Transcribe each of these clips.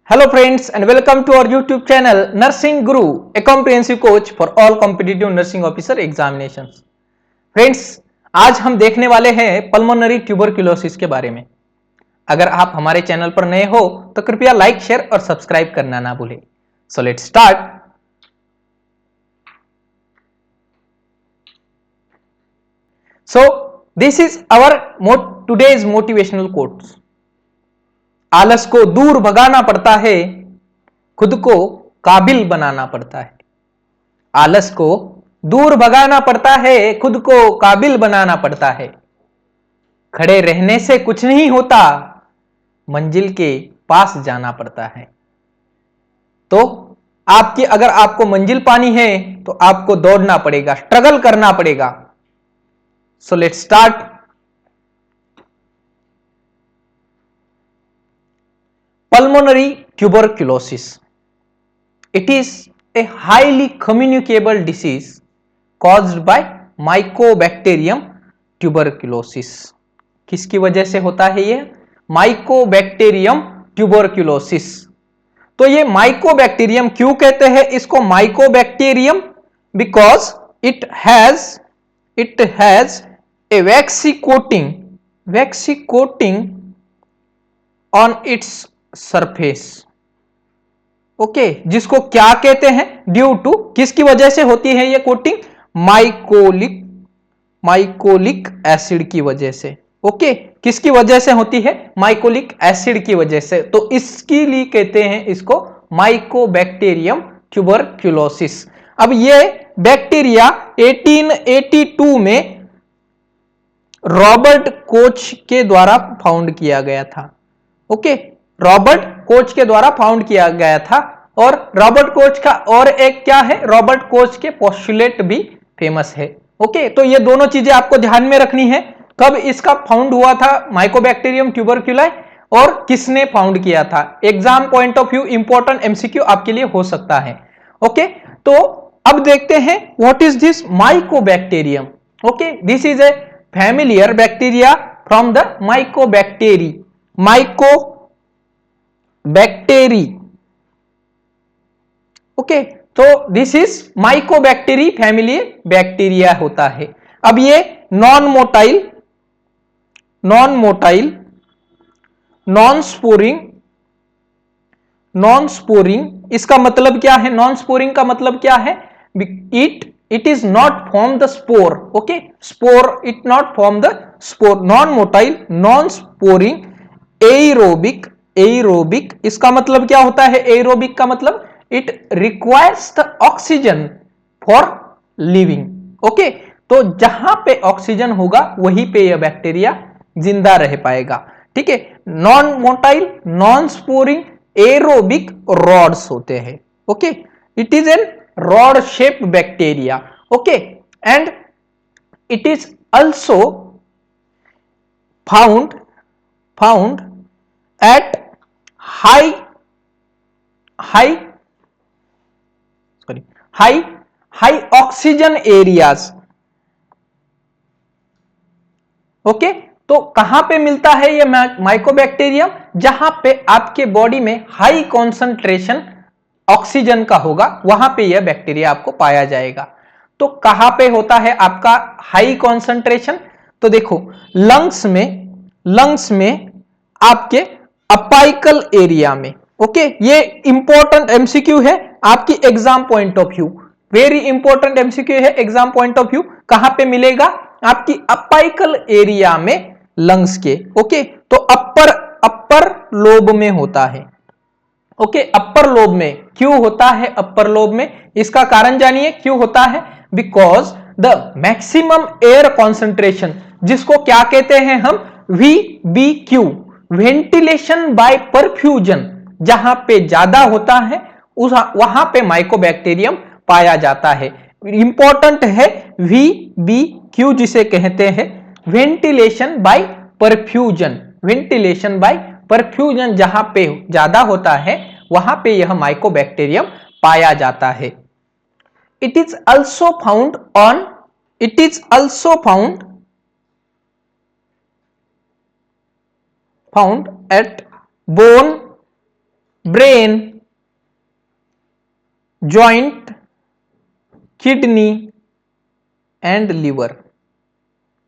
Hello friends and welcome to our YouTube channel Nursing Guru, a comprehensive coach for all competitive nursing officer examinations. Friends, आज हम देखने वाले हैं pulmonary tuberculosis के बारे में। अगर आप हमारे चैनल पर नए हो तो कृपया लाइक, शेयर और सब्सक्राइब करना ना भूलें। So let's start. So this is our today's motivational quotes. आलस को दूर भगाना पड़ता है, खुद को काबिल बनाना पड़ता है। आलस को दूर भगाना पड़ता है, खुद को काबिल बनाना पड़ता है। खड़े रहने से कुछ नहीं होता, मंजिल के पास जाना पड़ता है। तो अगर आपको मंजिल पानी है तो आपको दौड़ना पड़ेगा, स्ट्रगल करना पड़ेगा। सो let's start. Pulmonary tuberculosis. It is a highly communicable disease caused by Mycobacterium tuberculosis. किसकी वजह से होता है ये? Mycobacterium tuberculosis. तो ये माइकोबैक्टीरियम क्यों कहते हैं इसको Mycobacterium? Because it has a vaccine coating on its surface. Okay, जिसको क्या कहते हैं? ड्यू टू, किसकी वजह से होती है ये कोटिंग? माइकोलिक एसिड की वजह से। ओके, किसकी वजह से होती है? माइकोलिक एसिड की वजह से। तो इसके लिए कहते हैं इसको माइकोबैक्टीरियम ट्यूबरक्यूलोसिस। अब ये बैक्टीरिया 1882 में रॉबर्ट कोच के द्वारा फाउंड किया गया था। ओके, रॉबर्ट कोच के द्वारा फाउंड किया गया था। और रॉबर्ट कोच का और एक क्या है? रॉबर्ट कोच के पोस्टुलेट भी फेमस है। ओके, तो ये दोनों चीजें आपको ध्यान में रखनी है। कब इसका फाउंड हुआ था माइकोबैक्टीरियम ट्यूबरक्यूलाई, और किसने फाउंड किया था? Exam point of view important MCQ आपके लिए हो सकता है। ओके, तो अब देखते हैं what is this mycobacterium. Okay, this is a familiar bacteria from the mycobacteria. Okay, तो this is mycobacteria family bacteria होता है। अब ये नॉन स्पोरिंग, इसका मतलब क्या है? नॉन स्पोरिंग का मतलब क्या है? It is not form the spore. Okay, spore it not form the spore. Non sporing aerobic, इसका मतलब क्या होता है? एरोबिक का मतलब it requires the oxygen for living. Okay, तो जहां पे ऑक्सीजन होगा वहीं पे यह बैक्टीरिया जिंदा रह पाएगा। ठीक है, non motile, non sporing, aerobic rods होते हैं। Okay, it is an rod shape bacteria. Okay, and it is also found at high oxygen areas. Okay, तो कहां पे मिलता है ये माइकोबैक्टीरियम? जहां पे आपके बॉडी में हाई कॉन्सेंट्रेशन ऑक्सीजन का होगा, वहां पे यह बैक्टीरिया आपको पाया जाएगा। तो कहां पे होता है आपका हाई कॉन्सेंट्रेशन? तो देखो, लंग्स में आपके अपाइकल एरिया में। ओके, ये इंपॉर्टेंट एमसीक्यू है आपकी exam point of view. Very important MCQ है एग्जाम पॉइंट ऑफ व्यू। कहां पे मिलेगा? आपकी अपाइकल एरिया में लंग्स के। ओके, तो अपर लोब में होता है। ओके, अपर लोब में क्यों होता है? अपर लोब में इसका कारण जानिए क्यों होता है। Because the maximum air concentration, जिसको क्या कहते हैं हम? VBQ, वेंटिलेशन बाय परफ्यूजन, जहां पे ज्यादा होता है वहां पे माइकोबैक्टीरियम पाया जाता है। इंपॉर्टेंट है VBQ, जिसे कहते हैं ventilation by perfusion. Ventilation by perfusion जहां पे ज्यादा होता है वहां पे यह माइकोबैक्टीरियम पाया जाता है। It is also found at brain, joint, kidney and liver.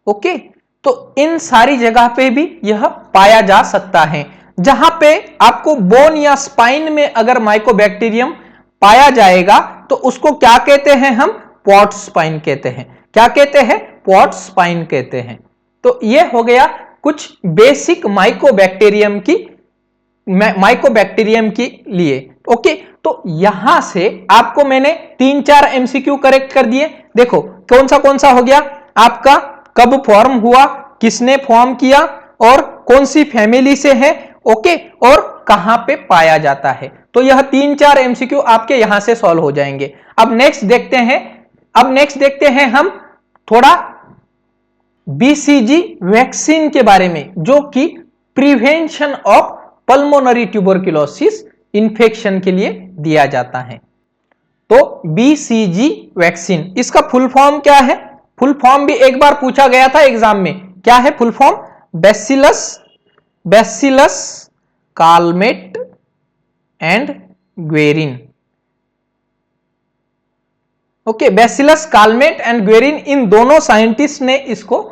Okay, तो इन सारी जगह पे भी यह पाया जा सकता है। जहां पे आपको बोन या स्पाइन में अगर माइकोबैक्टीरियम पाया जाएगा तो उसको क्या कहते हैं हम? पॉट स्पाइन कहते हैं। क्या कहते हैं? पॉट स्पाइन कहते हैं। तो यह हो गया कुछ बेसिक माइकोबैक्टीरियम के लिए। ओके, तो यहां से आपको मैंने 3-4 एमसीक्यू करेक्ट कर दिए। देखो कौन सा हो गया आपका, कब फॉर्म हुआ, किसने फॉर्म किया और कौन सी फैमिली से है, ओके, और कहां पे पाया जाता है। तो यह 3-4 एमसीक्यू आपके यहां से सॉल्व हो जाएंगे। अब नेक्स्ट देखते हैं हम थोड़ा बीसीजी वैक्सीन के बारे में, जो कि prevention of pulmonary tuberculosis infection के लिए दिया जाता है। तो बीसीजी वैक्सीन, इसका फुल फॉर्म क्या है? फुल फॉर्म भी एक बार पूछा गया था एग्जाम में। क्या है full form? Bacillus Calmette and Guerin. Okay, bacillus Calmette and Guerin, इन दोनों साइंटिस्ट ने इसको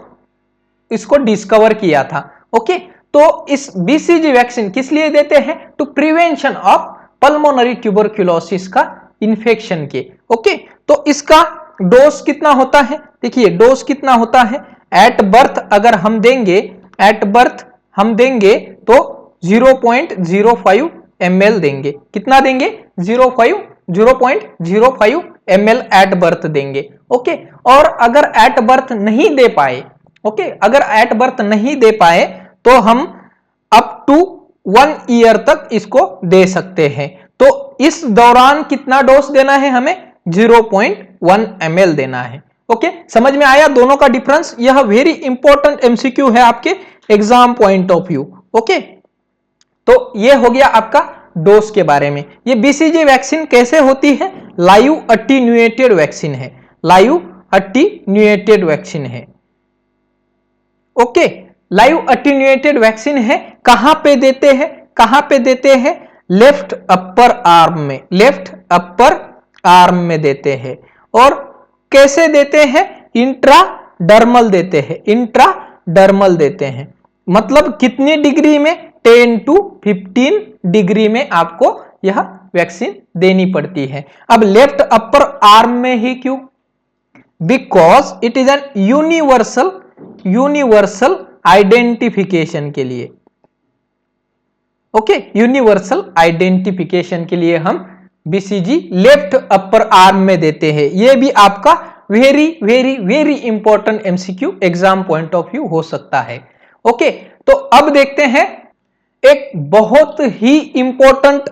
डिस्कवर किया था। ओके, तो इस बीसीजी वैक्सीन किस लिए देते हैं? To prevention of pulmonary tuberculosis का इंफेक्शन के। ओके, तो इसका डोज कितना होता है? देखिए डोज कितना होता है। एट बर्थ अगर हम देंगे, तो 0.05 ml देंगे। कितना देंगे? 0.05 ml एट बर्थ देंगे। ओके, और अगर एट बर्थ नहीं दे पाए, ओके, अगर एट बर्थ नहीं दे पाए तो हम अप टू 1 ईयर तक इसको दे सकते हैं। तो इस दौरान कितना डोज देना है हमें? 0.1 ml देना है। ओके, समझ में आया दोनों का डिफरेंस? यह वेरी इंपॉर्टेंट एमसीक्यू है आपके exam point of view. Okay, तो यह हो गया आपका डोज के बारे में। ये बीसीजी वैक्सीन कैसे होती है? लाइव अटेन्यूएटेड वैक्सीन है। लाइव अटेन्यूएटेड वैक्सीन है। ओके, लाइव अटेन्यूएटेड वैक्सीन है। कहां पे देते हैं? लेफ्ट अपर आर्म में देते हैं। और कैसे देते हैं? इंट्राडर्मल देते हैं। मतलब कितनी डिग्री में? 10 to 15 डिग्री में आपको यह वैक्सीन देनी पड़ती है। अब लेफ्ट अपर आर्म में ही क्यों? Because it is an universal identification के लिए। ओके, यूनिवर्सल आइडेंटिफिकेशन के लिए हम बीसीजी लेफ्ट अपर आर्म में देते हैं। यह भी आपका very very very important MCQ exam point of view हो सकता है। ओके, तो अब देखते हैं एक बहुत ही इंपॉर्टेंट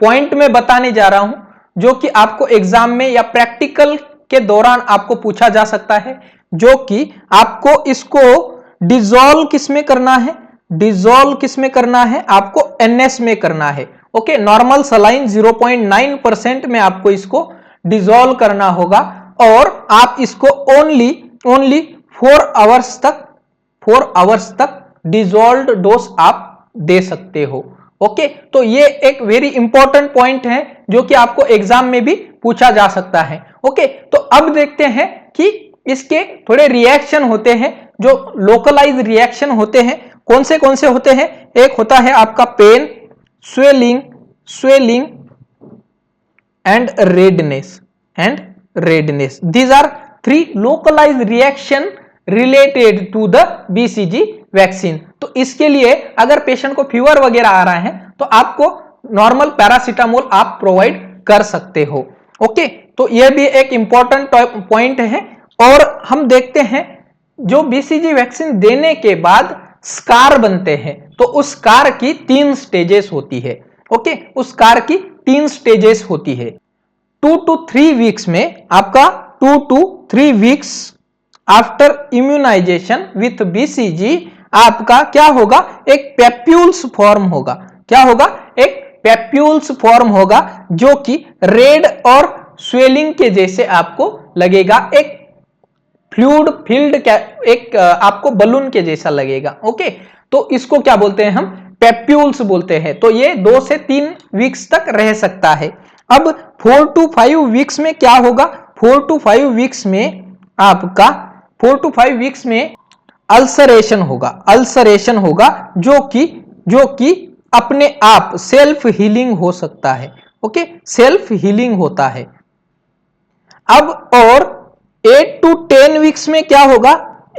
पॉइंट में बताने जा रहा हूं, जो कि आपको एग्जाम में या प्रैक्टिकल के दौरान आपको पूछा जा सकता है, जो कि आपको इसको डिसॉल्व किस में करना है? आपको एनएस में करना है। ओके, नॉर्मल सलाइन 0.9% में आपको इसको डिसॉल्व करना होगा और आप इसको ओनली 4 आवर्स तक डिसॉल्व्ड डोज आप दे सकते हो। ओके, तो ये एक वेरी इंपॉर्टेंट पॉइंट है जो कि आपको एग्जाम में भी पूछा जा सकता है। ओके, तो अब देखते हैं कि इसके थोड़े रिएक्शन होते हैं, जो लोकलाइज रिएक्शन होते हैं। कौन से होते हैं? एक होता है आपका pain, swelling and redness. These are 3 localized reaction related to the BCG vaccine. तो इसके लिए अगर पेशेंट को फीवर वगैरह आ रहा है तो आपको नॉर्मल पैरासीटामोल आप प्रोवाइड कर सकते हो। ओके, तो यह भी एक इंपॉर्टेंट पॉइंट है। और हम देखते हैं जो बीसीजी वैक्सीन देने के बाद स्कार बनते हैं, तो उस स्कार की 3 स्टेजेस होती है। ओके, उस स्कार की 3 स्टेजेस होती है। 2 to 3 वीक्स में आपका 2 to 3 weeks after immunization with BCG आपका क्या होगा? एक पेप्यूल्स फॉर्म होगा। क्या होगा? एक पेप्यूल्स फॉर्म होगा, जो कि रेड और स्वेलिंग के जैसे आपको लगेगा। एक फ्लूइड फील्ड एक आपको बलून के जैसा लगेगा। ओके, तो इसको क्या बोलते हैं हम? पेप्यूल्स बोलते हैं। तो ये 2 से 3 वीक्स तक रह सकता है। अब 4 to 5 वीक्स में क्या होगा? 4 to 5 वीक्स में आपका 4 to 5 वीक्स में अल्सरेशन होगा जो कि अपने आप सेल्फ हीलिंग हो सकता है। ओके, सेल्फ हीलिंग होता है। अब और 8 to 10 वीक्स में क्या होगा?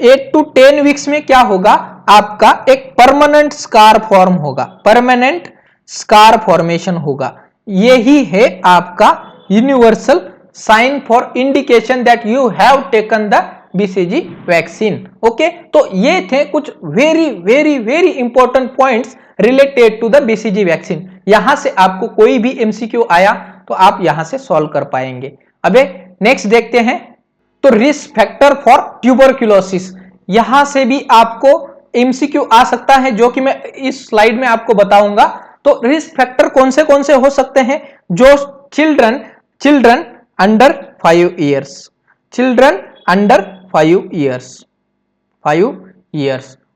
8 to 10 वीक्स में क्या होगा? आपका एक परमानेंट स्कार फॉर्म होगा, परमानेंट स्कार फॉर्मेशन होगा। यही है आपका universal sign for indication that you have taken the BCG vaccine. Okay, तो ये थे कुछ very very very important points related to the BCG vaccine. यहां से आपको कोई भी एमसीक्यू आया तो आप यहां से सॉल्व कर पाएंगे। अबे नेक्स्ट देखते हैं। तो रिस्क फैक्टर फॉर ट्यूबरक्यूलोसिस, यहां से भी आपको एमसीक्यू आ सकता है, जो कि मैं इस स्लाइड में आपको बताऊंगा। तो रिस्क फैक्टर कौन से हो सकते हैं? जो children under 5 years, children under 5 years.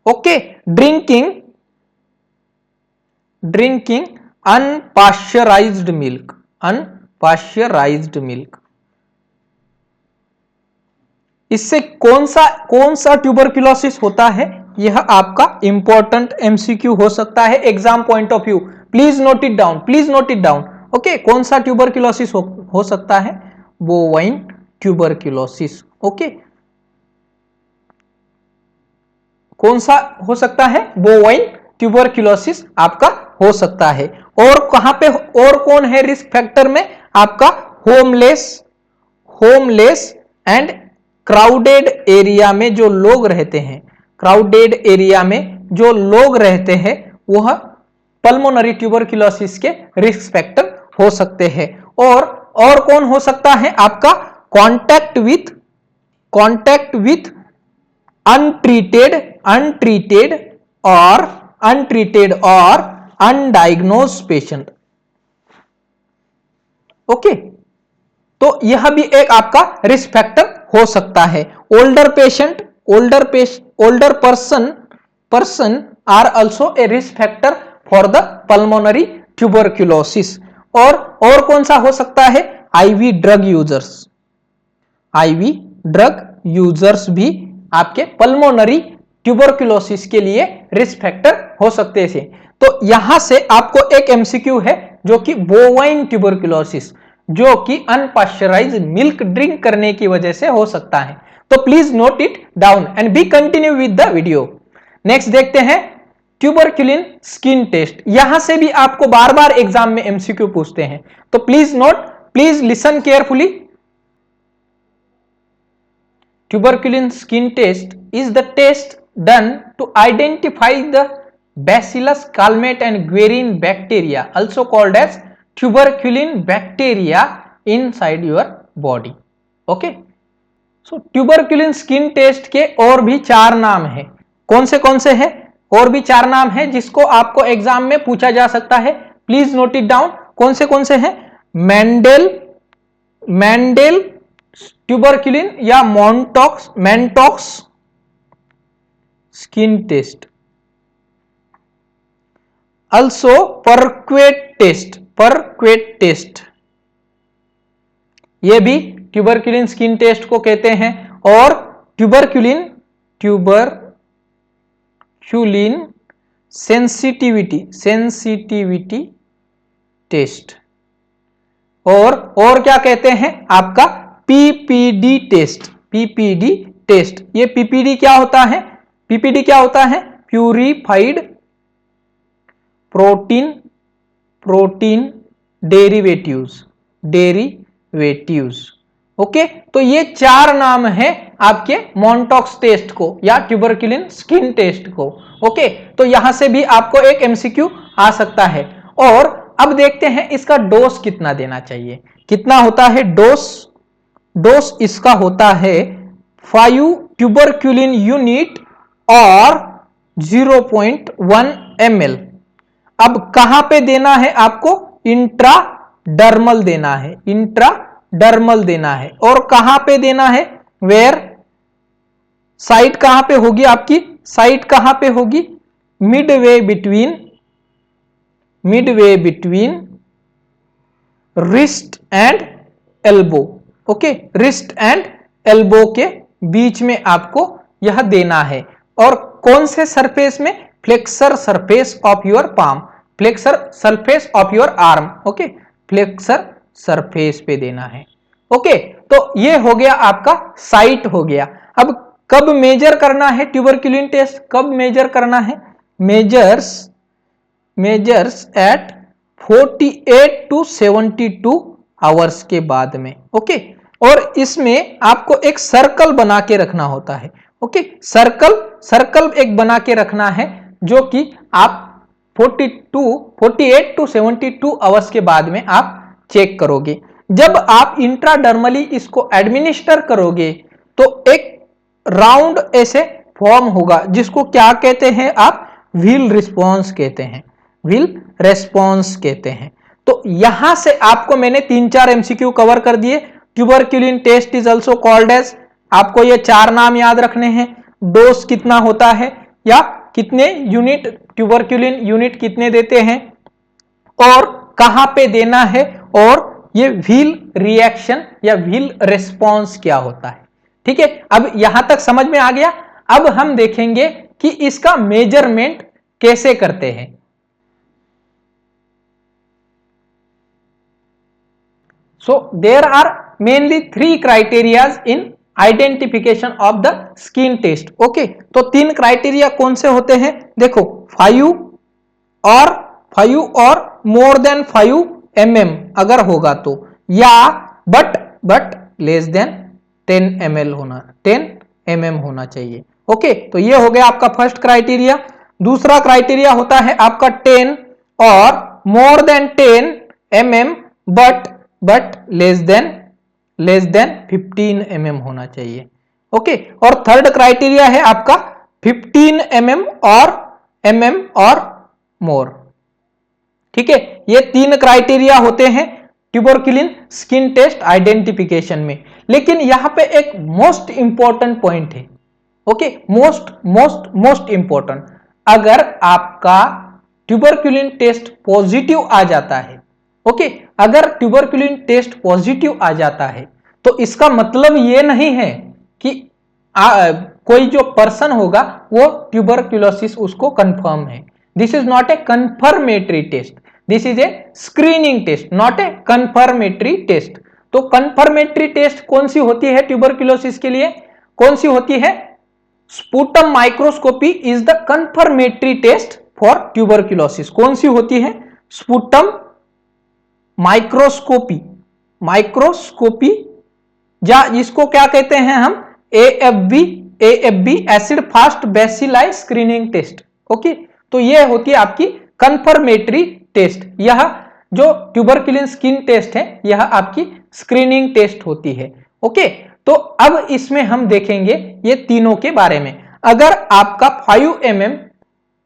Okay, drinking unpasteurized milk, इससे कौन सा ट्यूबरक्यूलोसिस होता है? यह आपका इंपॉर्टेंट एमसीक्यू हो सकता है exam point of view. Please note it down. Okay, कौन सा ट्यूबरक्यूलोसिस हो सकता है? Bovine tuberculosis. ओके, कौन सा हो सकता है? बोवाइन ट्यूबरक्यूलोसिस आपका हो सकता है। और कहां पे और कौन है रिस्क फैक्टर में? आपका होमलेस एंड क्राउडेड एरिया में जो लोग रहते हैं, वह पल्मोनरी ट्यूबरक्यूलोसिस के रिस्क फैक्टर हो सकते हैं। और कौन हो सकता है? आपका कांटेक्ट विथ अनट्रीटेड और अनडायग्नोज्ड पेशेंट। ओके, तो यह भी एक आपका रिस्क फैक्टर हो सकता है। Older person are also a risk factor for the pulmonary tuberculosis. और कौन सा हो सकता है? आईवी ड्रग यूजर्स भी आपके पल्मोनरी ट्यूबरक्यूलोसिस के लिए रिस्क फैक्टर हो सकते हैं। तो यहां से आपको एक एमसीक्यू है जो कि बोवाइन ट्यूबरक्यूलोसिस, जो कि अनपाश्चराइज्ड मिल्क ड्रिंक करने की वजह से हो सकता है। तो please note it down and B continue with the video. Next देखते हैं ट्यूबरक्यूलिन स्किन टेस्ट। यहां से भी आपको बार बार एग्जाम में एमसीक्यू पूछते हैं, तो please note, please listen carefully. Tuberculin skin test is the test done to identify the Bacillus calmette and guerin bacteria, also called as tuberculin bacteria inside your body. Okay, so tuberculin skin test के और भी 4 नाम हैं। कौन से हैं? और भी 4 नाम हैं जिसको आपको एग्जाम में पूछा जा सकता है। Please note it down. कौन से हैं? मैंडेल ट्यूबरक्यूलिन या Mantoux skin test, also Pirquet test, ये भी ट्यूबरक्यूलिन स्किन टेस्ट को कहते हैं। और ट्यूबरक्यूलिन सेंसिटिविटी टेस्ट, और क्या कहते हैं? आपका पीपीडी टेस्ट। ये पीपीडी क्या होता है? Purified protein derivatives. ओके, तो ये 4 नाम है आपके मोंटॉक्स टेस्ट को या ट्यूबरक्यूलिन स्किन टेस्ट को। ओके, तो यहां से भी आपको एक एमसीक्यू आ सकता है। और अब देखते हैं इसका डोज कितना देना चाहिए। कितना होता है डोज इसका होता है 5 ट्यूबरक्यूलिन यूनिट और 0.1 ml। अब कहां पे देना है आपको? इंट्राडर्मल देना है। और कहां पे देना है? वेयर साइट कहां पे होगी आपकी? साइट कहां पे होगी? Midway between Midway between wrist and elbow. Okay, wrist and elbow के बीच में आपको यह देना है। और कौन से सरफेस में? Flexor surface of your palm, flexor surface of your arm. Okay, flexor surface पे देना है। ओके, तो ये हो गया आपका साइट हो गया। अब कब मेजर करना है ट्यूबरक्यूलिन टेस्ट? कब मेजर करना है? मेजर्स एट 48 टू 72 आवर्स के बाद में। ओके, और इसमें आपको एक सर्कल बना के रखना होता है। ओके, सर्कल एक बना के रखना है, जो कि आप 48 टू 72 आवर्स के बाद में आप चेक करोगे। जब आप इंट्राडर्मली इसको एडमिनिस्टर करोगे तो एक राउंड ऐसे फॉर्म होगा, जिसको क्या कहते हैं आप? व्हील रिस्पॉन्स कहते हैं, व्हील रेस्पॉन्स कहते हैं। तो यहां से आपको मैंने 3-4 एमसीक्यू कवर कर दिए। Tuberculin test is also called as, आपको ये 4 नाम याद रखने हैं। डोज कितना होता है, या कितने यूनिट ट्यूबरक्यूलिन यूनिट कितने देते हैं, और कहां पे देना है, और ये व्हील रिएक्शन या व्हील रिस्पॉन्स क्या होता है। ठीक है, अब यहां तक समझ में आ गया। अब हम देखेंगे कि इसका मेजरमेंट कैसे करते हैं। So there are mainly 3 criteria in identification of the skin test. Okay, तो 3 क्राइटेरिया कौन से होते हैं? देखो, 5 और मोर देन 5 mm अगर होगा तो, या बट लेस देन 10 mm होना चाहिए। ओके, तो ये हो गया आपका फर्स्ट क्राइटेरिया। दूसरा क्राइटेरिया होता है आपका 10 और more than 10 mm but less than 15 mm होना चाहिए। ओके, और थर्ड क्राइटेरिया है आपका 15 mm और मोर। ठीक है, ये 3 क्राइटेरिया होते हैं ट्यूबरक्यूलिन स्किन टेस्ट आइडेंटिफिकेशन में। लेकिन यहां पे एक मोस्ट इंपॉर्टेंट पॉइंट है। ओके, मोस्ट इंपॉर्टेंट, अगर आपका ट्यूबरक्यूलिन टेस्ट पॉजिटिव आ जाता है, ओके, अगर ट्यूबरक्यूलिन टेस्ट पॉजिटिव आ जाता है, तो इसका मतलब ये नहीं है कि कोई जो पर्सन होगा वो ट्यूबरक्यूलोसिस उसको कंफर्म है। This is not a confirmatory test, this is a screening test, not a confirmatory test. तो कंफर्मेटरी टेस्ट कौन सी होती है ट्यूबरक्यूलोसिस के लिए? कौन सी होती है? Sputum microscopy is the confirmatory test for tuberculosis. कौन सी होती है? स्पुटम माइक्रोस्कोपी या इसको क्या कहते हैं हम? AFB acid fast bacilli screening test. Okay, तो यह होती है आपकी कंफर्मेटरी टेस्ट। यह जो ट्यूबरक्यूलिन स्किन टेस्ट है, यह आपकी स्क्रीनिंग टेस्ट होती है। ओके, तो अब इसमें हम देखेंगे ये तीनों के बारे में। अगर आपका 5 mm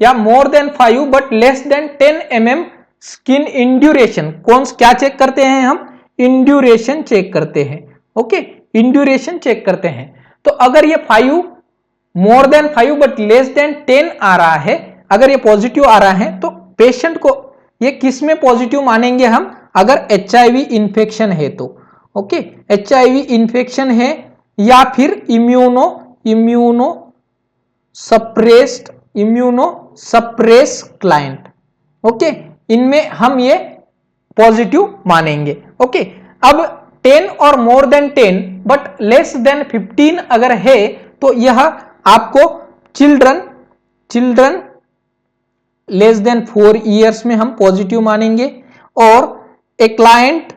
या more than 5 but less than 10 mm skin induration, क्या चेक करते हैं हम? इंड्यूरेशन चेक करते हैं। ओके, इंड्यूरेशन चेक करते हैं। तो अगर ये 5 more than 5 but less than 10 आ रहा है, अगर ये पॉजिटिव आ रहा है, तो पेशेंट को ये किस में पॉजिटिव मानेंगे हम? अगर HIV इंफेक्शन है तो। ओके, HIV इंफेक्शन है, या फिर इम्यूनो सप्रेस क्लाइंट। ओके, इनमें हम ये पॉजिटिव मानेंगे। ओके, अब 10 और more than 10 but less than 15 अगर है, तो यह आपको चिल्ड्रन लेस देन 4 इयर्स में हम पॉजिटिव मानेंगे। और a client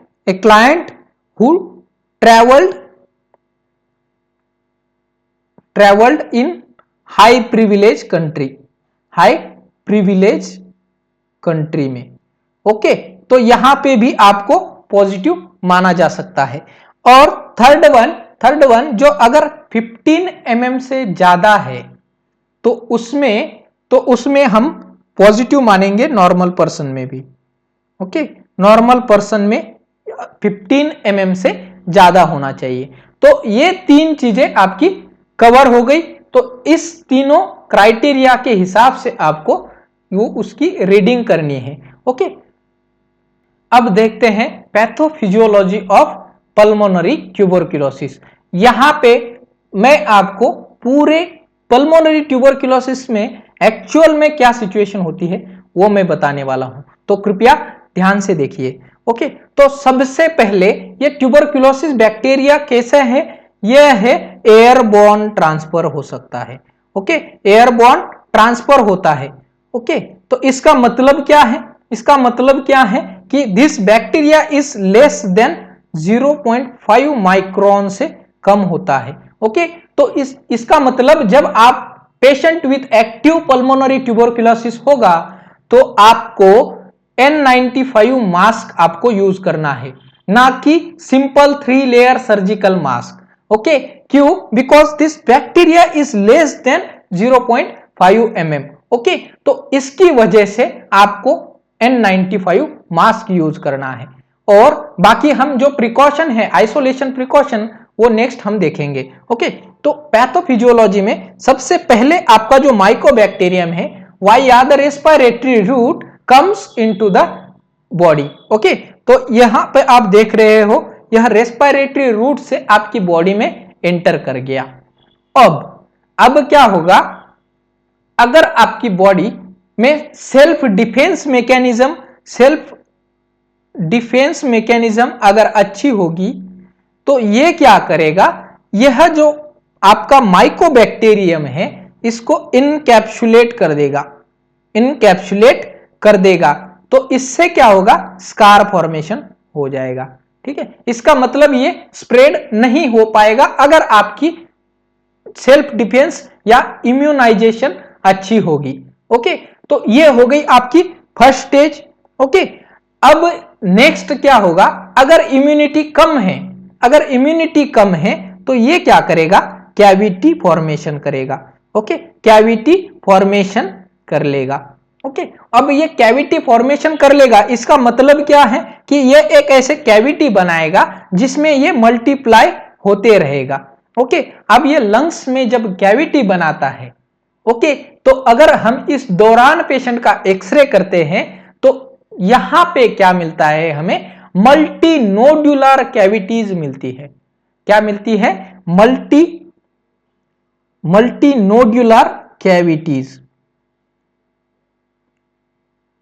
who travelled in high privilege country में। ओके, तो यहां पे भी आपको पॉजिटिव माना जा सकता है। और थर्ड वन जो अगर 15 mm से ज्यादा है, तो उसमें हम पॉजिटिव मानेंगे नॉर्मल पर्सन में भी। ओके, नॉर्मल पर्सन में 15 mm से ज्यादा होना चाहिए। तो ये 3 चीजें आपकी कवर हो गई। तो इस तीनों क्राइटेरिया के हिसाब से आपको वो उसकी रीडिंग करनी है। ओके, अब देखते हैं पैथोफिजियोलॉजी ऑफ पल्मोनरी ट्यूबरक्लोसिस। यहां पे मैं आपको पूरे पल्मोनरी ट्यूबरक्लोसिस में एक्चुअल में क्या सिचुएशन होती है वो मैं बताने वाला हूं, तो कृपया ध्यान से देखिए। ओके, तो सबसे पहले ये ट्यूबरक्लोसिस बैक्टीरिया कैसा है, यह है एयरबॉर्न ट्रांसफर हो सकता है। ओके, एयरबॉर्न ट्रांसफर होता है। ओके, तो इसका मतलब क्या है, इसका मतलब क्या है कि this bacteria is less than 0.5 micron से कम होता है। ओके, तो इसका मतलब जब आप patient with active pulmonary tuberculosis होगा तो आपको N95 मास्क आपको यूज करना है, ना कि simple 3 layer surgical mask. Okay, क्यों? Because this bacteria is less than 0.5 mm। Okay, तो इसकी वजह से आपको N95 मास्क यूज करना है, और बाकी हम जो प्रिकॉशन है, आइसोलेशन प्रिकॉशन, वो नेक्स्ट हम देखेंगे। ओके, तो पैथोफिजियोलॉजी में सबसे पहले आपका जो माइकोबैक्टीरियम है, via the respiratory route comes into the body. Okay, तो यहां पे आप देख रहे हो, यह रेस्पिरेटरी रूट से आपकी बॉडी में एंटर कर गया। अब क्या होगा, अगर आपकी बॉडी में सेल्फ डिफेंस मैकेनिज्म अगर अच्छी होगी तो ये क्या करेगा, यह जो आपका माइकोबैक्टीरियम है इसको इनकैप्सुलेट कर देगा, तो इससे क्या होगा, स्कार फॉर्मेशन हो जाएगा। ठीक है, इसका मतलब ये स्प्रेड नहीं हो पाएगा अगर आपकी सेल्फ डिफेंस या इम्यूनाइजेशन अच्छी होगी। ओके, तो ये हो गई आपकी फर्स्ट स्टेज। ओके, अब नेक्स्ट क्या होगा, अगर इम्यूनिटी कम है तो ये क्या करेगा, कैविटी फॉर्मेशन करेगा। ओके, कैविटी फॉर्मेशन कर लेगा। ओके, अब ये कैविटी फॉर्मेशन कर लेगा, इसका मतलब क्या है कि ये एक ऐसे कैविटी बनाएगा जिसमें ये मल्टीप्लाई होते रहेगा। ओके, अब ये लंग्स में जब कैविटी बनाता है, ओके, तो अगर हम इस दौरान पेशेंट का एक्सरे करते हैं तो यहां पे क्या मिलता है, हमें मल्टी नोड्यूलर कैविटीज मिलती है। क्या मिलती है, मल्टी नोड्यूलर कैविटीज।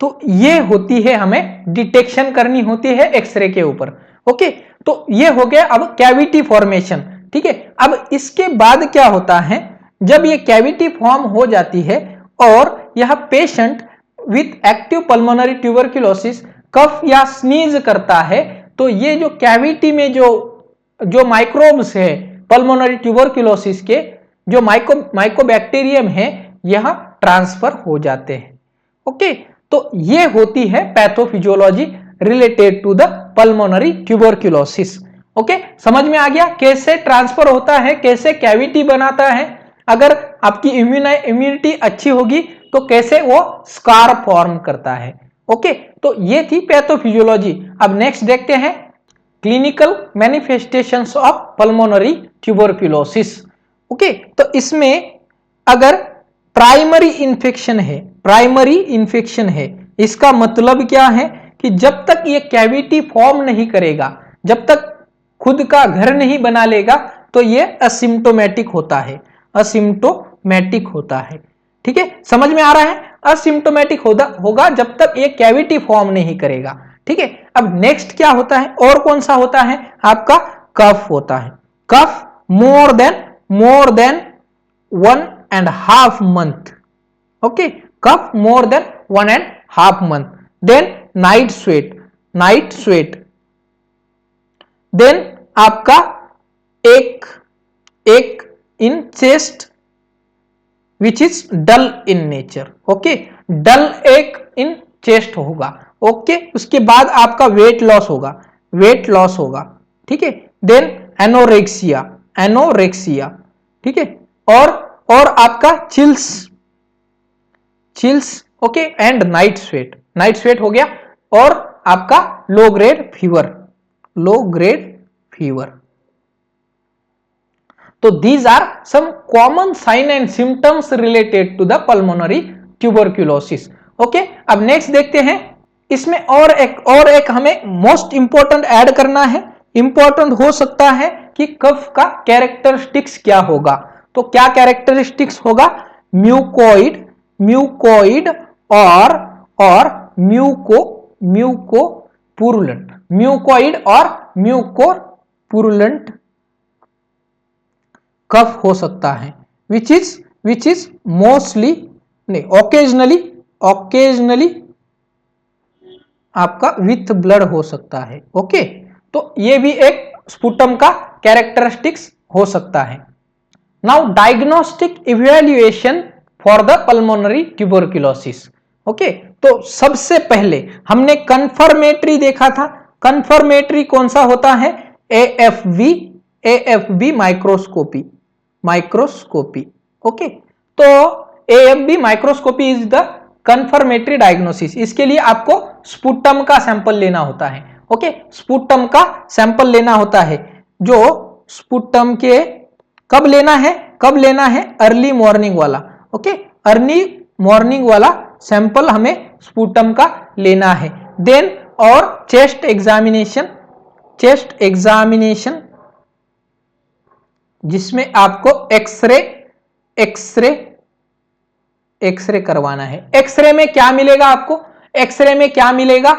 तो ये होती है, हमें डिटेक्शन करनी होती है एक्सरे के ऊपर। ओके, तो ये हो गया अब कैविटी फॉर्मेशन। ठीक है, अब इसके बाद क्या होता है, जब ये कैविटी फॉर्म हो जाती है और यह patient with active pulmonary tuberculosis cough या स्नीज करता है, तो ये जो कैविटी में जो माइक्रोब्स है पल्मोनरी ट्यूबरक्लोसिस के, जो माइकोबैक्टीरियम है, यह ट्रांसफर हो जाते हैं। ओके, तो ये होती है pathophysiology related to the pulmonary tuberculosis. Okay, समझ में आ गया कैसे ट्रांसफर होता है, कैसे कैविटी बनाता है, अगर आपकी इम्यूनिटी अच्छी होगी तो कैसे वो स्कार फॉर्म करता है। ओके, तो ये थी पैथोफिजियोलॉजी। अब नेक्स्ट देखते हैं clinical manifestations of pulmonary tuberculosis. Okay, तो इसमें अगर प्राइमरी इन्फेक्शन है, इसका मतलब क्या है कि जब तक ये कैविटी फॉर्म नहीं करेगा, जब तक खुद का घर नहीं बना लेगा, तो ये असिम्प्टोमेटिक होता है, ठीक है, समझ में आ रहा है, असिम्प्टोमेटिक होगा जब तक ये कैविटी फॉर्म नहीं करेगा। ठीक है, अब नेक्स्ट क्या होता है, और कौन सा होता है, आपका कफ होता है। Cough more than 1.5 month। Okay, cough more than 1.5 month। Then night sweat, then आपका ache in chest which is dull in nature. Okay, dull ache in chest होगा। ओके, उसके बाद आपका वेट लॉस होगा। ठीक है, देन एनोरेक्सिया। ठीक है, और आपका chills. Okay, and night sweat हो गया, और आपका लो ग्रेड फीवर। तो these are some common sign and symptoms related to the pulmonary tuberculosis। Okay, अब नेक्स्ट देखते हैं इसमें और एक हमें मोस्ट इंपॉर्टेंट ऐड करना है, इंपॉर्टेंट हो सकता है कि कफ का कैरेक्टरिस्टिक्स क्या होगा। तो क्या कैरेक्टरिस्टिक्स होगा, म्यूकोइड और म्यूकोपुरुलेंट, म्यूकोइड और म्यूकोपुरुलेंट कफ हो सकता है, विच इज मोस्टली नहीं ओकेजनली आपका विथ ब्लड हो सकता है। ओके, तो ये भी एक स्पुटम का कैरेक्टरिस्टिक्स हो सकता है। Now diagnostic evaluation for the pulmonary tuberculosis. Okay, तो सबसे पहले हमने कंफर्मेटरी देखा था। कंफर्मेटरी कौन सा होता है, एएफबी माइक्रोस्कोपी। ओके, तो AFB microscopy is the confirmatory diagnosis. इसके लिए आपको स्पुटम का सैंपल लेना होता है। ओके, स्पुटम का सैंपल लेना होता है, जो स्पुटम के कब लेना है, अर्ली मॉर्निंग वाला। ओके, अर्ली मॉर्निंग वाला सैंपल हमें स्पुटम का लेना है। देन और चेस्ट एग्जामिनेशन जिसमें आपको एक्सरे करवाना है। एक्सरे में क्या मिलेगा आपको, एक्सरे में क्या मिलेगा,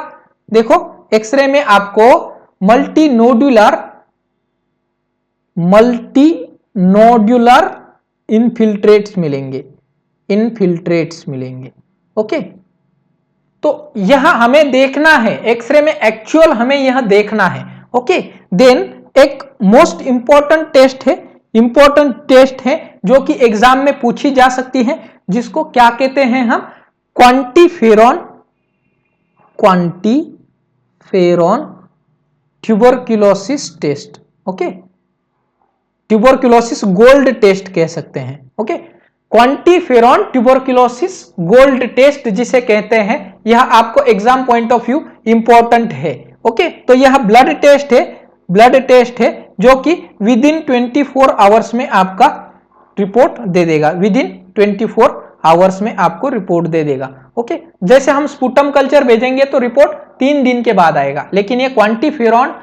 देखो एक्सरे में आपको मल्टी नोड्यूलर इनफिल्ट्रेट्स मिलेंगे। ओके, तो यह हमें देखना है, एक्सरे में एक्चुअल हमें यह देखना है। ओके, देन एक मोस्ट इंपॉर्टेंट टेस्ट है जो कि एग्जाम में पूछी जा सकती है, जिसको क्या कहते हैं हम, QuantiFERON tuberculosis test. Okay, tuberculosis gold test कह सकते हैं। Okay, QuantiFERON tuberculosis gold test जिसे कहते हैं, यह आपको exam point of view important है। ओके, तो यह ब्लड टेस्ट है जो कि विद इन 24 आवर्स में आपका रिपोर्ट दे देगा, विद इन 24 आवर्स में आपको रिपोर्ट दे देगा। ओके, जैसे हम स्पुटम कल्चर भेजेंगे तो रिपोर्ट 3 दिन के बाद आएगा, लेकिन ये QuantiFERON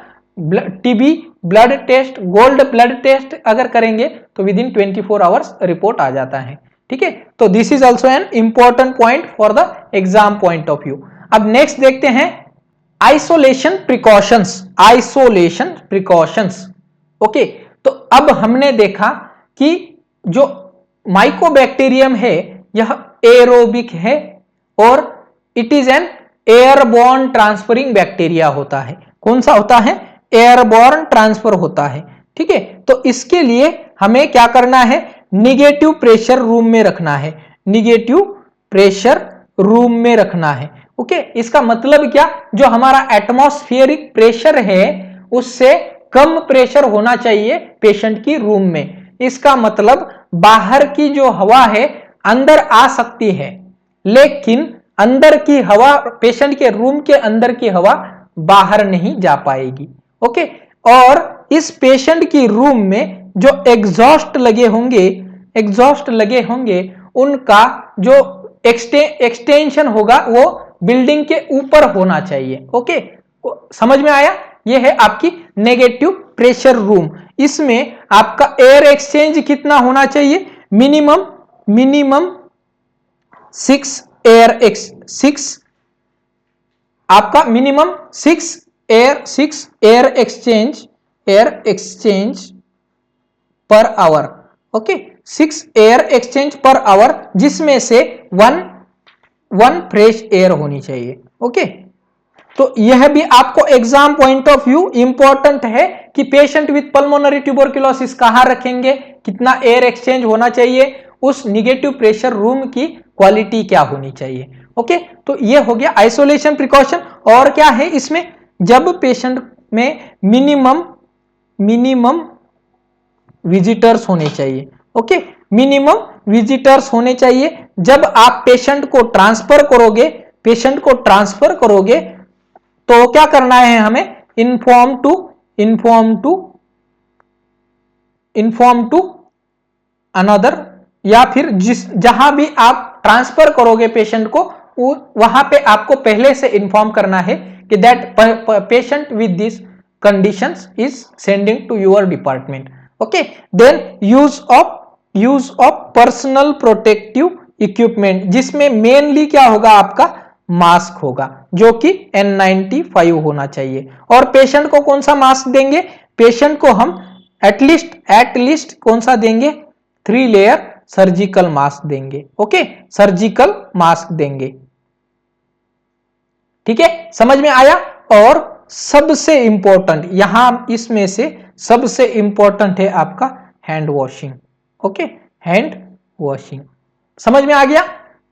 TB blood test, gold blood test अगर करेंगे तो विद इन 24 आवर्स रिपोर्ट आ जाता है। ठीक है, तो this is also an important point for the exam point of view. अब नेक्स्ट देखते हैं आइसोलेशन प्रिकॉशंस। ओके, तो अब हमने देखा कि जो माइकोबैक्टीरियम है यह एरोबिक है और it is an airborne transferring bacteria होता है। कौन सा होता है, एयरबॉर्न ट्रांसफर होता है। ठीक है, तो इसके लिए हमें क्या करना है, निगेटिव प्रेशर रूम में रखना है। ओके, इसका मतलब क्या, जो हमारा एटमॉस्फेरिक प्रेशर है उससे कम प्रेशर होना चाहिए पेशेंट की रूम में। इसका मतलब बाहर की जो हवा है अंदर आ सकती है, लेकिन अंदर की हवा, पेशेंट के रूम के अंदर की हवा बाहर नहीं जा पाएगी। ओके, और इस पेशेंट की रूम में जो एग्जॉस्ट लगे होंगे उनका जो एक्सटेंशन होगा वो बिल्डिंग के ऊपर होना चाहिए। ओके, समझ में आया, ये है आपकी नेगेटिव प्रेशर रूम। इसमें आपका एयर एक्सचेंज कितना होना चाहिए, मिनिमम 6 आपका minimum 6 air exchange per hour. Okay, 6 air exchange per hour, जिसमें से 1 फ्रेश एयर होनी चाहिए। ओके, तो यह भी आपको exam point of view important है कि पेशेंट विद पल्मोनरी ट्यूबरकुलोसिस कहां रखेंगे, कितना एयर एक्सचेंज होना चाहिए, उस निगेटिव प्रेशर रूम की क्वालिटी क्या होनी चाहिए। ओके, तो यह हो गया आइसोलेशन प्रिकॉशन। और क्या है इसमें, जब पेशेंट में मिनिमम विजिटर्स होने चाहिए। ओके, मिनिमम विजिटर्स होने चाहिए। जब आप पेशेंट को ट्रांसफर करोगे तो क्या करना है हमें, इन्फॉर्म टू अनदर, या फिर जहां भी आप ट्रांसफर करोगे पेशेंट को वहां पे आपको पहले से इन्फॉर्म करना है कि that patient with this conditions is sending to your department. Okay, then use of personal protective equipment, जिसमें मेनली क्या होगा, आपका मास्क होगा जो कि N95 होना चाहिए। और पेशेंट को कौन सा मास्क देंगे, पेशेंट को हम एटलीस्ट कौन सा देंगे, 3 लेयर सर्जिकल मास्क देंगे। ओके, सर्जिकल मास्क देंगे। ठीक है, समझ में आया। और सबसे इंपॉर्टेंट यहां इसमें से सबसे इंपॉर्टेंट है आपका hand washing. Okay, hand washing समझ में आ गया।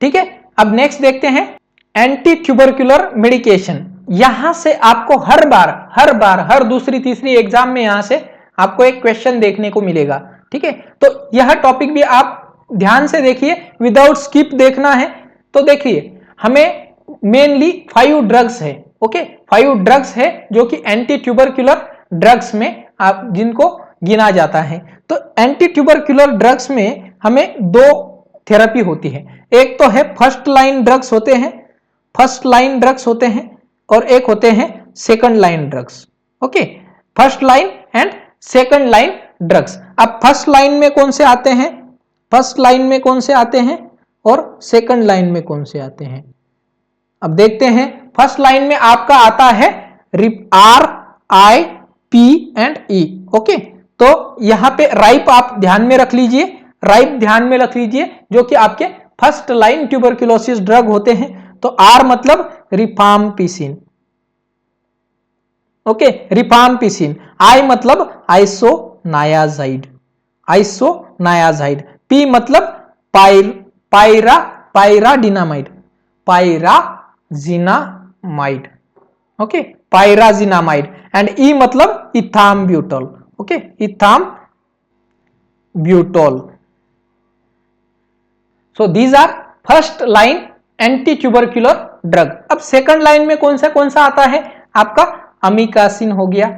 ठीक है, अब नेक्स्ट देखते हैं एंटी ट्यूबरकुलर मेडिकेशन। यहां से आपको हर बार हर दूसरी तीसरी एग्जाम में यहां से आपको एक क्वेश्चन देखने को मिलेगा। ठीक है, तो यह टॉपिक भी आप ध्यान से देखिए, विदाउट स्किप देखना है। तो देखिए, हमें मेनली 5 ड्रग्स है। ओके, 5 ड्रग्स है जो कि एंटी ट्यूबरकुलर ड्रग्स में आप जिनको गिना जाता है। तो एंटी ट्यूबरकुलर ड्रग्स में हमें 2 थेरेपी होती है। एक तो है फर्स्ट लाइन ड्रग्स होते हैं, और एक होते हैं second line drugs. Okay, first line and second line drugs. अब फर्स्ट लाइन में कौन से आते हैं, और सेकंड लाइन में कौन से आते हैं। अब देखते हैं, फर्स्ट लाइन में आपका आता है RIP एंड E। ओके, तो यहां पे राइप आप ध्यान में रख लीजिए, जो कि आपके फर्स्ट लाइन ट्यूबरकुलोसिस ड्रग होते हैं। तो R मतलब रिफाम्पिसिन। Okay, rifampicin. I मतलब आइसोनायाजाइड। P मतलब pyrazinamide. Okay, pyrazinamide. And E मतलब ethambutol. Okay, ethambutol. So these are first line anti tubercular drug. अब सेकंड लाइन में कौन सा आता है, आपका अमिकासिन हो गया,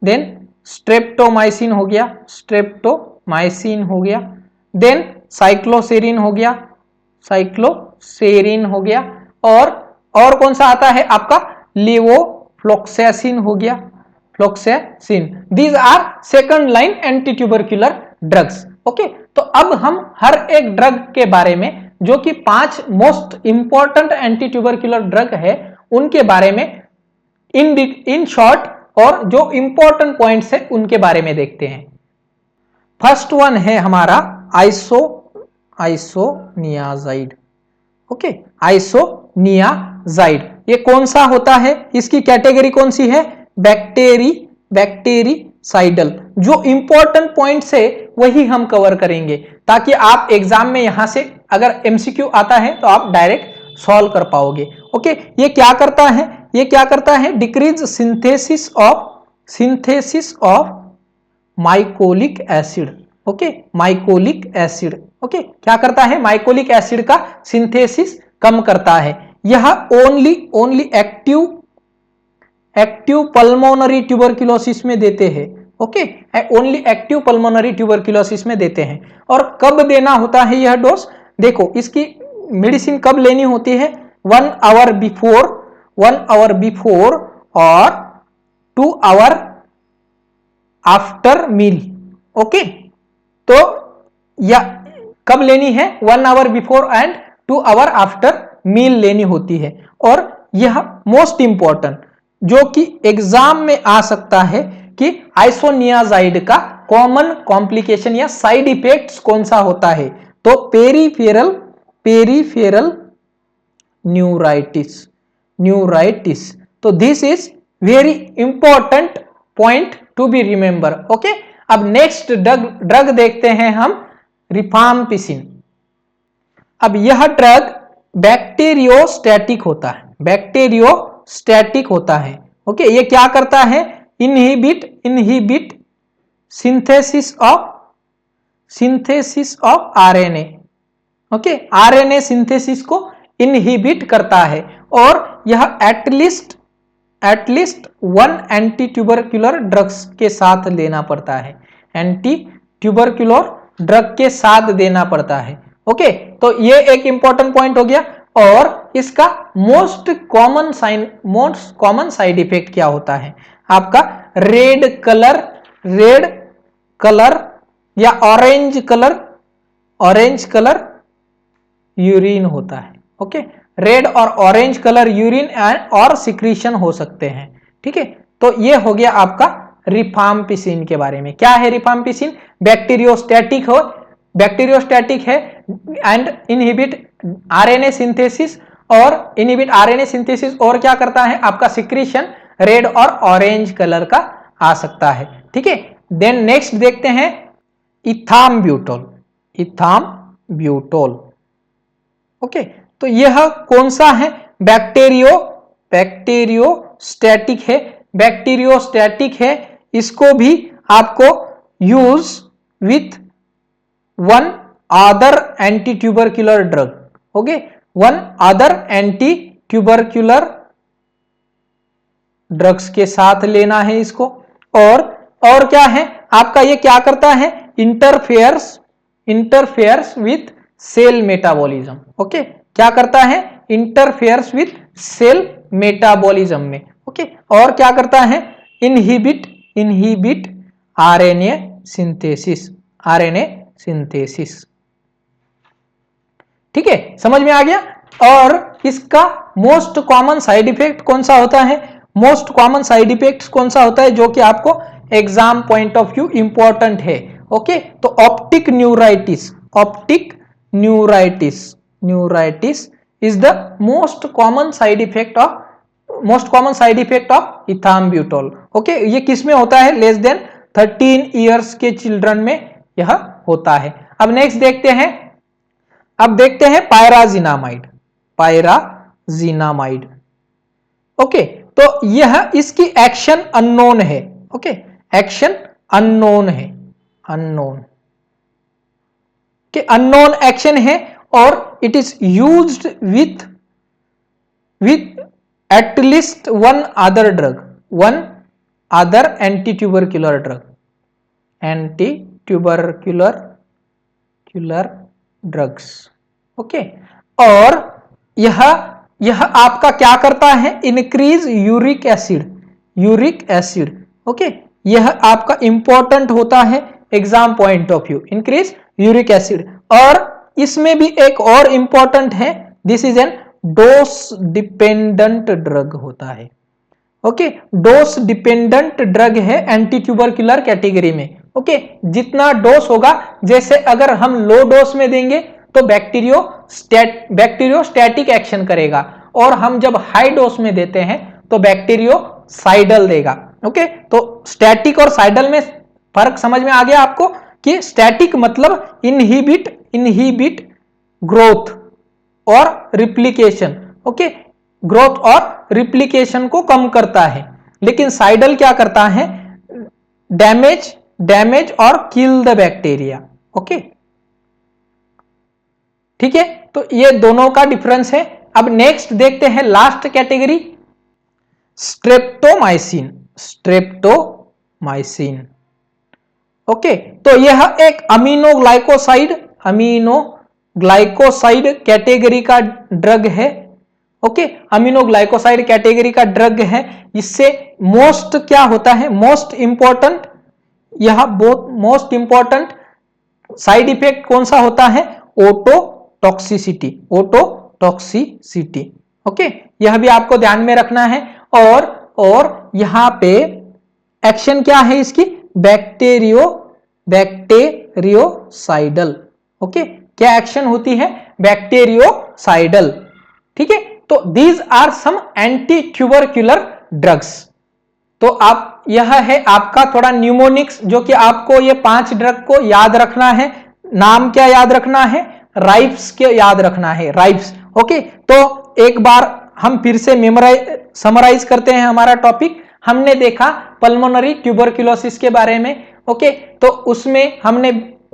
देन स्ट्रेप्टोमाइसिन हो गया, देन साइक्लोसेरिन हो गया, और कौन सा आता है आपका लेवोफ्लॉक्सासिन हो गया, these are second line anti tubercular drugs. Okay, तो अब हम हर एक ड्रग के बारे में, जो कि 5 most important anti tubercular drug है, उनके बारे में इन शॉर्ट और जो इंपॉर्टेंट पॉइंट्स है उनके बारे में देखते हैं। फर्स्ट वन है हमारा आइसोनियाजाइड। ओके, आइसोनियाजाइड ये कौन सा होता है, इसकी कैटेगरी कौन सी है, बैक्टेरिसाइडल। जो इंपॉर्टेंट पॉइंट्स है वही हम कवर करेंगे, ताकि आप एग्जाम में यहां से अगर MCQ आता है तो आप डायरेक्ट सॉल्व कर पाओगे। ओके, ये क्या करता है, decrease synthesis of mycolic acid. Okay, mycolic acid. Okay, क्या करता है, माइकोलिक एसिड का सिंथेसिस कम करता है। यह ओनली एक्टिव पल्मोनरी ट्यूबरकुलोसिस में देते हैं। Okay, only active pulmonary tuberculosis में देते हैं। और कब देना होता है यह डोज, देखो इसकी मेडिसिन कब लेनी होती है, 1 आवर बिफोर और 2 आवर आफ्टर मील। ओके, तो या कब लेनी है, 1 hour before and 2 hour after meal लेनी होती है। और यह मोस्ट इंपॉर्टेंट जो कि एग्जाम में आ सकता है कि आइसोनियाजाइड का कॉमन कॉम्प्लिकेशन या साइड इफेक्ट्स कौन सा होता है, तो पेरिफेरल न्यूराइटिस। तो this is very important point to be remember. Okay, अब नेक्स्ट ड्रग देखते हैं हम, रिफाम्पिसिन। अब यह ड्रग बैक्टीरियोस्टैटिक होता है। ओके, ये क्या करता है, inhibit synthesis of RNA। Okay, RNA synthesis को इनहिबिट करता है। और यह एटलीस्ट 1 एंटी ट्यूबरकुलर ड्रग्स के साथ लेना पड़ता है, एंटी ट्यूबरकुलर ड्रग के साथ देना पड़ता है। ओके, तो ये एक इंपॉर्टेंट पॉइंट हो गया। और इसका मोस्ट कॉमन साइड इफेक्ट क्या होता है? आपका रेड कलर या ऑरेंज कलर यूरिन होता है। ओके, रेड और ऑरेंज कलर यूरिन और सिक्रीशन हो सकते हैं। ठीक है, तो ये हो गया आपका रिफाम्पिसिन के बारे में। क्या है रिफाम्पिसिन? बैक्टीरियोस्टैटिक है एंड इनहिबिट आरएनए सिंथेसिस और क्या करता है? आपका सिक्रीशन रेड और ऑरेंज कलर का आ सकता है। ठीक है, देन नेक्स्ट देखते हैं इथाम्ब्यूटोल। ओके, तो यह कौन सा है? बैक्टीरियोस्टैटिक है। इसको भी आपको use with one other anti tubercular drug. Okay, one other anti tubercular drugs के साथ लेना है इसको। और क्या है आपका? ये क्या करता है? Interferes with cell metabolism. Okay, क्या करता है? इंटरफेयर्स विथ सेल मेटाबॉलिज्म में। ओके, और क्या करता है? Inhibit RNA synthesis. ठीक है, समझ में आ गया। और इसका मोस्ट कॉमन साइड इफेक्ट कौन सा होता है? मोस्ट कॉमन साइड इफेक्ट कौन सा होता है जो कि आपको exam point of view important है? ओके, तो optic neuritis is the most common side effect of ethambutol. Okay, ये किस में होता है? लेस देन 13 इयर्स के चिल्ड्रन में यह होता है। अब नेक्स्ट देखते हैं पायराजिनामाइड। ओके, तो यह इसकी एक्शन अननोन है। ओके, एक्शन अननोन एक्शन है और it is used with at least one other anti tubercular drugs. Okay, और यह आपका क्या करता है? Increase uric acid. ओके, यह आपका इंपॉर्टेंट होता है exam point of view, increase uric acid. और इसमें भी एक और इंपॉर्टेंट है, this is an dose dependent drug होता है। ओके, डोज डिपेंडेंट ड्रग है एंटी ट्यूबरक्यूलर कैटेगरी में। ओके, जितना डोज होगा, जैसे अगर हम लो डोज में देंगे तो बैक्टीरियोस्टैटिक एक्शन करेगा, और हम जब हाई डोज में देते हैं तो बैक्टीरियोसाइडल देगा। ओके, तो स्टैटिक और साइडल में फर्क समझ में आ गया आपको कि स्टैटिक मतलब इनहिबिट ग्रोथ और रिप्लिकेशन। ओके, ग्रोथ और रिप्लिकेशन को कम करता है, लेकिन साइडल क्या करता है? डैमेज और किल द बैक्टीरिया। ओके, ठीक है, तो ये दोनों का डिफरेंस है। अब नेक्स्ट देखते हैं लास्ट कैटेगरी, स्ट्रेप्टोमाइसिन। ओके, तो यह एक अमीनोग्लाइकोसाइड कैटेगरी का ड्रग है। ओके, अमीनोग्लाइकोसाइड कैटेगरी का ड्रग है। इससे मोस्ट क्या होता है? मोस्ट इंपॉर्टेंट साइड इफेक्ट कौन सा होता है? ओटोटॉक्सिसिटी। ओके, यह भी आपको ध्यान में रखना है। और यहां पे एक्शन क्या है इसकी? बैक्टीरियोसाइडल। ओके, क्या एक्शन होती है? बैक्टीरियोसाइडल। ठीक है, तो these are some anti tubercular drugs. तो आप यह है आपका थोड़ा न्यूमोनिक्स, जो कि आपको ये 5 ड्रग को याद रखना है। नाम क्या याद रखना है? राइप्स के याद रखना है, राइप्स। ओके, तो एक बार हम फिर से समराइज करते हैं हमारा टॉपिक। हमने देखा पल्मोनरी ट्यूबरक्यूलोसिस के बारे में। ओके, तो उसमें हमने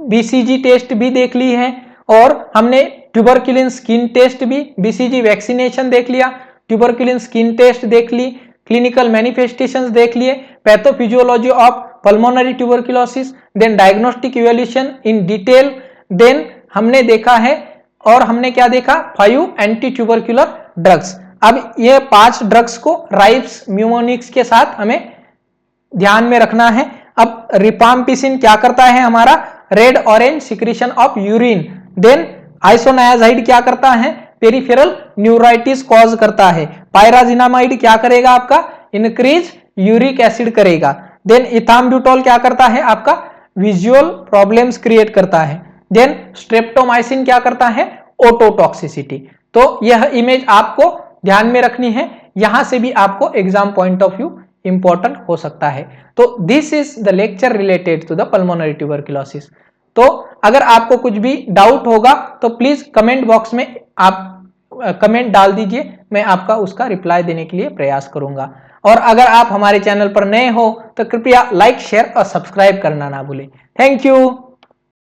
बीसीजी टेस्ट भी देख ली है, और हमने ट्यूबरक्यूलिन स्किन टेस्ट भी, बीसीजी वैक्सीनेशन देख लिया, ट्यूबरक्यूलिन स्किन टेस्ट देख ली, क्लिनिकल मैनिफेस्टेशंस देख लिए, pathophysiology of pulmonary tuberculosis, then diagnostic evaluation in detail, then हमने देखा है और हमने क्या देखा 5 एंटी ट्यूबरक्युलर ड्रग्स। अब ये 5 ड्रग्स को राइब्स म्यूमोनिक्स के साथ हमें ध्यान में रखना है। अब रिफाम्पिसिन क्या करता है हमारा red orange secretion of urine. Then isoniazid क्या करता है पेरिफेरल न्यूराइटिस कॉज करता है। पायराजिनामाइड क्या करेगा आपका इंक्रीज यूरिक एसिड करेगा। देन इथाम्ब्यूटोल क्या करता है आपका विजुअल प्रॉब्लम्स क्रिएट करता है। देन स्ट्रेप्टोमाइसिन क्या करता है ओटोटॉक्सिसिटी। तो यह इमेज आपको ध्यान में रखनी है, यहां से भी आपको exam point of view important हो सकता है। तो this is the lecture related to the pulmonary tuberculosis. तो अगर आपको कुछ भी डाउट होगा तो प्लीज कमेंट बॉक्स में आप कमेंट डाल दीजिए, मैं आपका उसका रिप्लाई देने के लिए प्रयास करूंगा। और अगर आप हमारे चैनल पर नए हो तो कृपया लाइक शेयर और सब्सक्राइब करना ना भूलें। Thank you.